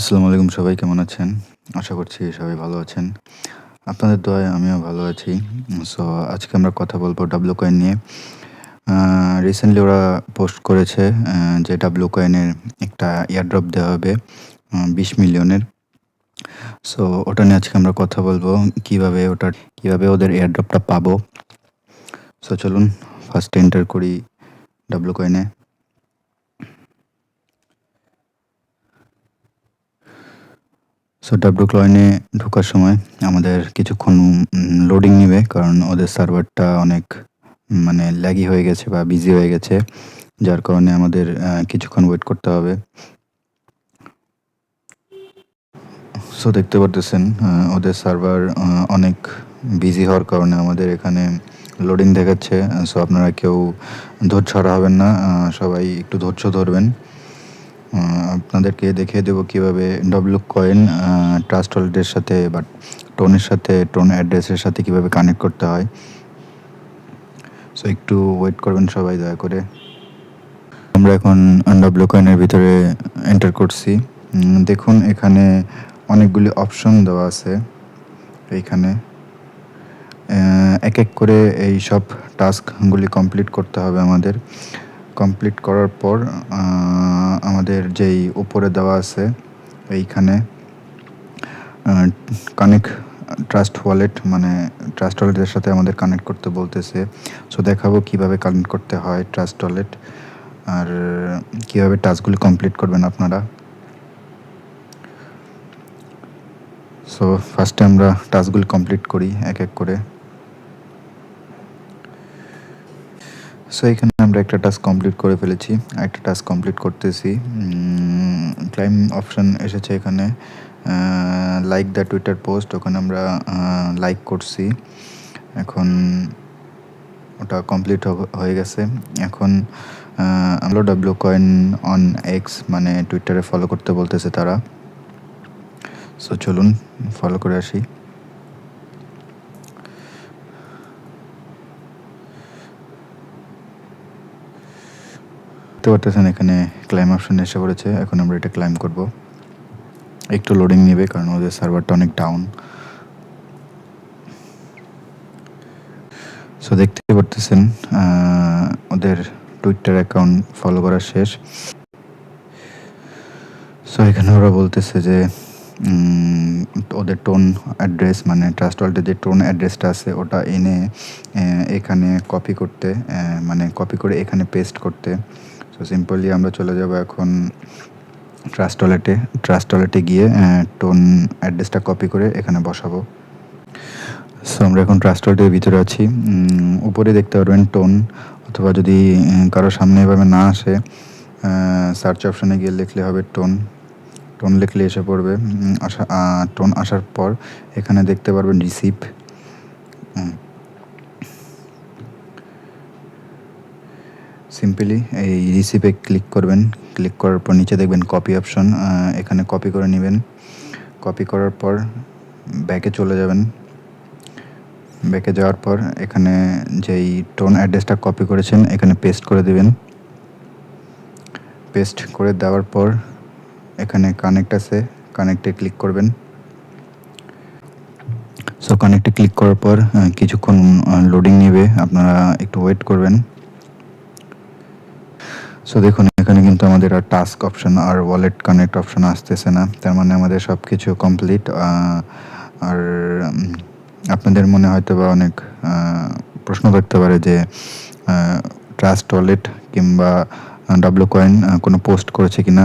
আসসালামু আলাইকুম, সবাই কেমন আছেন? আশা করছি সবাই ভালো আছেন। আপনাদের দোয়ায় আমিও ভালো আছি। সো আজকে আমরা কথা বলবো ডাব্লু কয়েন নিয়ে। আ রিসেন্টলি ওরা পোস্ট করেছে যে ডাব্লু কয়েনের একটা এয়ারড্রপ দেওয়া হবে ২০ মিলিয়নের। সো ওটা নিয়ে আজকে আমরা কথা বলবো। কিভাবে ওদের এয়ারড্রপটা পাবো। সো চলুন ফার্স্ট এন্টার করি ডাব্লু কয়েনে। সো ডাব্লু কয়েনে ঢোকার সময় আমাদের কিছুক্ষণ লোডিং নিবে, কারণ ওদের সার্ভারটা অনেক ল্যাগি হয়ে গেছে বা বিজি হয়ে গেছে। যার কারণে আমাদের কিছুক্ষণ ওয়েট করতে হবে। সো দেখতে পারতেছেন ওদের সার্ভার অনেক বিজি হওয়ার কারণে আমাদের এখানে লোডিং দেখাচ্ছে। সো আপনারা কেউ ধৈর্য হারা হবেন না, সবাই একটু ধৈর্য ধরবেন। আপনাদেরকে দেখিয়ে দেবো কীভাবে ডাব্লু কয়েন ট্রাস্ট ওয়ালেটের সাথে বা টোনের সাথে, টোন অ্যাড্রেসের সাথে কীভাবে কানেক্ট করতে হয়। সো একটু ওয়েট করবেন সবাই দয়া করে। আমরা এখন ডাব্লু কয়েনের ভিতরে এন্টার করছি। দেখুন এখানে অনেকগুলি অপশন দেওয়া আছে। এইখানে এক এক করে এই সব টাস্কগুলি কমপ্লিট করতে হবে আমাদের। কমপ্লিট করার পর আমাদের যেই উপরে দেওয়া আছে এইখানে কানেক্ট ট্রাস্ট ওয়ালেট, ট্রাস্ট ওয়ালেটের সাথে আমাদের কানেক্ট করতে বলতেছে। সো দেখাবো কিভাবে কানেক্ট করতে হয় ট্রাস্ট ওয়ালেট, আর কীভাবে টাস্কগুলি কমপ্লিট করবেন আপনারা। সো ফার্স্টে আমরা টাস্কগুলি কমপ্লিট করি এক এক করে। সো এখানে আমরা একটা টাস্ক কমপ্লিট করে ফেলেছি, একটা টাস্ক কমপ্লিট করতেছি। ক্লাইম অপশান এসেছে এখানে, লাইক দ্য টুইটার পোস্ট, ওখানে আমরা লাইক করছি। এখন ওটা কমপ্লিট হয়ে গেছে। এখন আমরা ডাব্লু কয়েন অন এক্স টুইটারে ফলো করতে বলতেছে তারা। সো চলুন ফলো করে আসি। দেখতে পারতেছেন এখানে ক্লাইম অপশন এসে পড়েছে। এখন আমরা এটা ক্লাইম করব। একটু লোডিং নেবে কারণ ওদের সার্ভারটা অনেক ডাউন। সো দেখতে পারতেছেন ওদের টুইটার অ্যাকাউন্ট ফলো করা শেষ। সো এখানে ওরা বলতেছে যে ওদের টোন অ্যাড্রেস, ট্রাস্ট ওয়ালেটের যে টোন অ্যাড্রেসটা আছে ওটা এনে এখানে কপি করতে, কপি করে এখানে পেস্ট করতে। সো সিম্পলি আমরা চলে যাব এখন ট্রাস্ট ওয়ালেটে গিয়ে টোন অ্যাড্রেসটা কপি করে এখানে বসাবো। সো আমরা এখন ট্রাস্ট ওয়ালেটের ভিতরে আছি। উপরে দেখতে পারবেন টোন, অথবা যদি কারো সামনে এভাবে না আসে সার্চ অপশানে গিয়ে লিখলে হবে টোন লিখলে এসে পড়বে। টোন আসার পর এখানে দেখতে পারবেন রিসিভ। সিম্পলি এই রিসিভে ক্লিক করবেন। ক্লিক করার পর নিচে দেখবেন কপি অপশন, এখানে কপি করে নেবেন। কপি করার পর ব্যাকে চলে যাবেন। ব্যাকে যাওয়ার পর এখানে যেই টোন অ্যাড্রেসটা কপি করেছেন এখানে পেস্ট করে দেবেন। পেস্ট করে দেওয়ার পর এখানে কানেক্ট আছে, কানেক্টে ক্লিক করবেন। সো কানেক্টে ক্লিক করার পর কিছুক্ষণ লোডিং নেবে, আপনারা একটু ওয়েট করবেন। সো দেখুন এখানে কিন্তু আমাদের আর টাস্ক অপশন আর ওয়ালেট কানেক্ট অপশন আসতেছে না, তার মানে আমাদের সব কিছু কমপ্লিট। আর আপনাদের মনে হয়তো বা অনেক প্রশ্ন থাকতে পারে যে ট্রাস্ট ওয়ালেট কিংবা ডাব্লু কয়েন কোনো পোস্ট করেছে কিনা।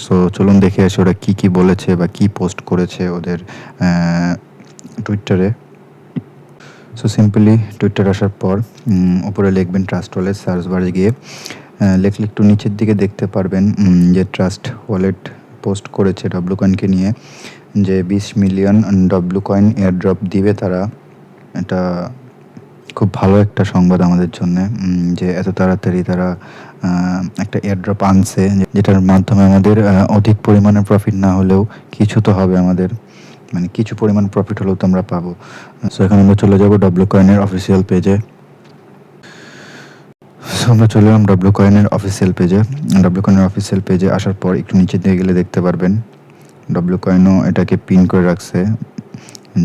সো চলুন দেখে আসি ওরা কী কী বলেছে বা কী পোস্ট করেছে ওদের টুইটারে। সো সিম্পলি টুইটার আসার পর উপরে লিখবেন ট্রাস্ট ওয়ালেট, সার্চ বারে গিয়ে লেখলে একটু নিচের দিকে দেখতে পারবেন যে ট্রাস্ট ওয়ালেট পোস্ট করেছে ডাব্লু কয়েনকে নিয়ে, যে 20 মিলিয়ন ডাব্লু কয়েন এয়ারড্রপ দিবে তারা। এটা খুব ভালো একটা সংবাদ আমাদের জন্যে, যে এত তাড়াতাড়ি তারা একটা এয়ারড্রপ আনছে, যেটার মাধ্যমে আমাদের অধিক পরিমাণে প্রফিট না হলেও কিছু তো হবে আমাদের, কিছু পরিমাণ প্রফিট হলেও তো আমরা পাবো। সো এখন আমরা চলে যাব ডাব্লু কয়েনের অফিসিয়াল পেজে। সো আমরা চলে এলাম ডাব্লু কয়েনের অফিসিয়াল পেজে। ডাব্লু কয়েনের অফিসিয়াল পেজে আসার পর একটু নিচে দিয়ে গেলে দেখতে পারবেন ডব্লু কয়েনও এটাকে পিন করে রাখছে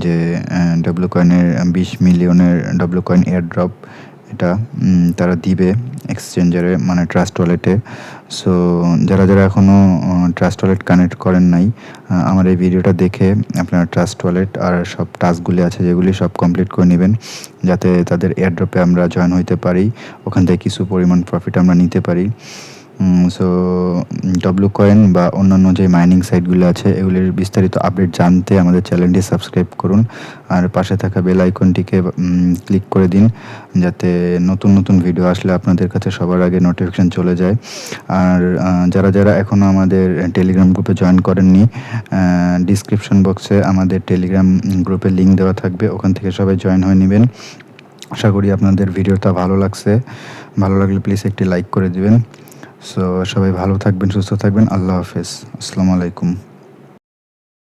যে ডব্লু কয়েনের 20 মিলিয়নের ডব্লু কয়েন এয়ারড্রপ এটা তারা দিবে এক্সচেঞ্জারে মানে ট্রাস্ট ওয়ালেটে। সো যারা যারা এখনও ট্রাস্ট ওয়ালেট কানেক্ট করেন নাই আমার এই ভিডিওটা দেখে আপনারা ট্রাস্ট ওয়ালেট আর সব টাস্কগুলি আছে যেগুলি সব কমপ্লিট করে নেবেন, যাতে তাদের এয়ারড্রপে আমরা জয়েন হইতে পারি, ওখান থেকে কিছু পরিমাণ প্রফিট আমরা নিতে পারি। সো ডব্লু কয়েন বা অন্যান্য যে মাইনিং সাইটগুলো আছে এগুলির বিস্তারিত আপডেট জানতে আমাদের চ্যানেলটি সাবস্ক্রাইব করুন আর পাশে থাকা বেল আইকনটিকে ক্লিক করে দিন, যাতে নতুন নতুন ভিডিও আসলে আপনাদের কাছে সবার আগে নোটিফিকেশান চলে যায়। আর যারা যারা এখনও আমাদের টেলিগ্রাম গ্রুপে জয়েন করেননি, ডিসক্রিপশন বক্সে আমাদের টেলিগ্রাম গ্রুপের লিঙ্ক দেওয়া থাকবে, ওখান থেকে সবাই জয়েন হয়ে নেবেন। আশা করি আপনাদের ভিডিওটা ভালো লাগছে, ভালো লাগলে প্লিজ একটি লাইক করে দিবেন। সো সবাই ভালো থাকবেন, সুস্থ থাকবেন। আল্লাহ হাফেজ, আসসালামু আলাইকুম।